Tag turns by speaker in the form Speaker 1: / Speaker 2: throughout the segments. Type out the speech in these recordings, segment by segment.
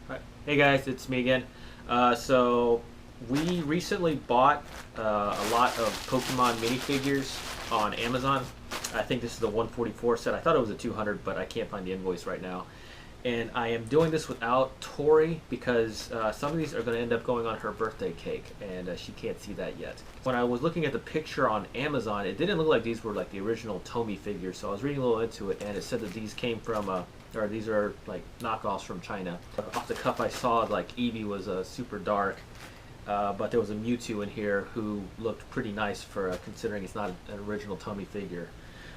Speaker 1: Right. Hey guys, it's me again. So we recently bought a lot of Pokemon minifigures on Amazon. I think this is the 144 set. I thought it was a 200, but I can't find the invoice right now. And I am doing this without Tori because some of these are going to end up going on her birthday cake, and she can't see that yet. When I was looking at the picture on Amazon, it didn't look like these were like the original Tomy figures, so I was reading a little into it, and it said that these came from, or these are like knockoffs from China. Off the cuff, I saw like Eevee was super dark, but there was a Mewtwo in here who looked pretty nice for considering it's not an original Tomy figure.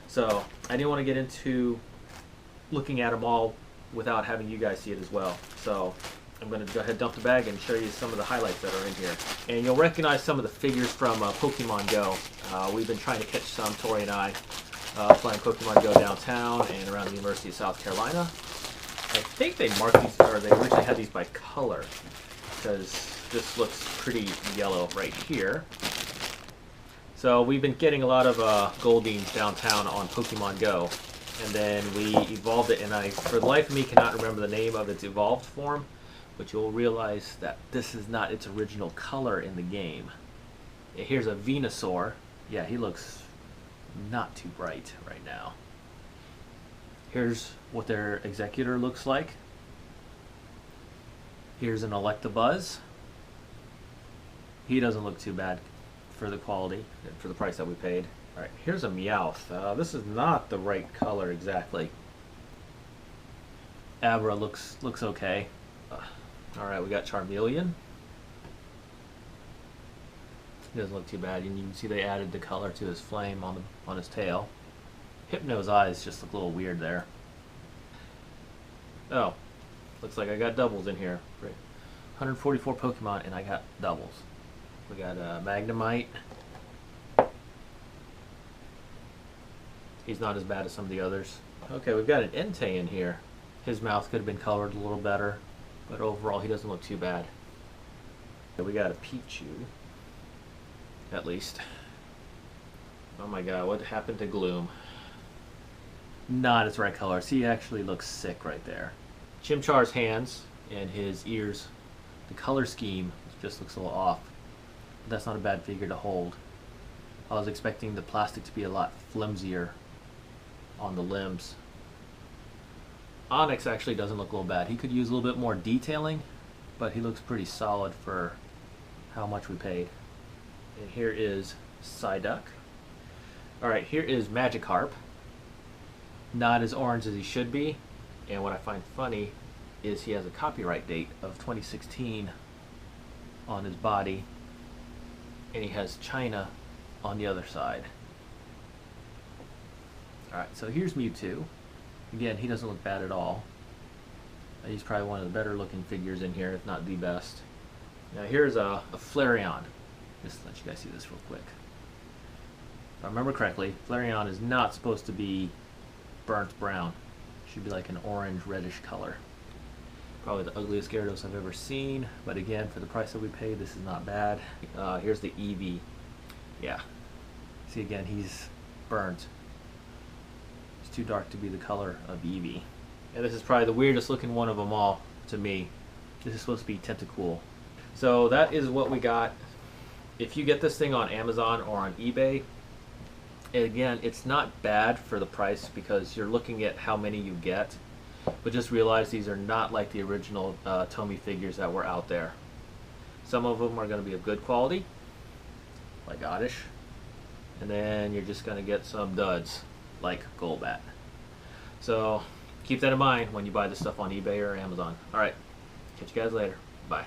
Speaker 1: So I didn't want to get into looking at them all without having you guys see it as well. So I'm going to go ahead and dump the bag and show you some of the highlights that are in here. And you'll recognize some of the figures from Pokemon Go. We've been trying to catch some, Tori and I, playing Pokemon Go downtown and around the University of South Carolina. I think they marked these, or they originally had these by color, because this looks pretty yellow right here. So we've been getting a lot of Goldings downtown on Pokemon Go. And then we evolved it, and I, for the life of me, cannot remember the name of its evolved form, but you'll realize that this is not its original color in the game. Here's a Venusaur. Yeah, he looks not too bright right now. Here's what their executor looks like. Here's an Electabuzz. He doesn't look too bad for the quality, for the price that we paid. Alright, here's a Meowth. This is not the right color exactly. Abra looks okay. Alright, we got Charmeleon. He doesn't look too bad, and you can see they added the color to his flame on his tail. Hypno's eyes just look a little weird there. Oh, looks like I got doubles in here. 144 Pokemon, and I got doubles. We got Magnemite. He's not as bad as some of the others. Okay, we've got an Entei in here. His mouth could have been colored a little better, but overall he doesn't look too bad. We got a Pichu, at least. Oh my god, what happened to Gloom? Not its right color. See, he actually looks sick right there. Chimchar's hands and his ears, the color scheme just looks a little off. But that's not a bad figure to hold. I was expecting the plastic to be a lot flimsier on the limbs. Onyx actually doesn't look a little bad. He could use a little bit more detailing, but he looks pretty solid for how much we paid. And here is Psyduck. Alright, here is Magikarp. Not as orange as he should be, and what I find funny is he has a copyright date of 2016 on his body, and he has China on the other side. Alright, so here's Mewtwo. Again, he doesn't look bad at all. He's probably one of the better looking figures in here, if not the best. Now here's a Flareon. Just to let you guys see this real quick. If I remember correctly, Flareon is not supposed to be burnt brown. It should be like an orange reddish color. Probably the ugliest Gyarados I've ever seen, but again, for the price that we paid, this is not bad. Here's the Eevee. Yeah. See, again, he's burnt. It's too dark to be the color of Eevee. And this is probably the weirdest looking one of them all to me. This is supposed to be Tentacool. So that is what we got. If you get this thing on Amazon or on eBay, again, it's not bad for the price because you're looking at how many you get. But just realize these are not like the original Tomy figures that were out there. Some of them are going to be of good quality, like Oddish, and then you're just going to get some duds like Golbat. So keep that in mind when you buy this stuff on eBay or Amazon. Alright, catch you guys later. Bye.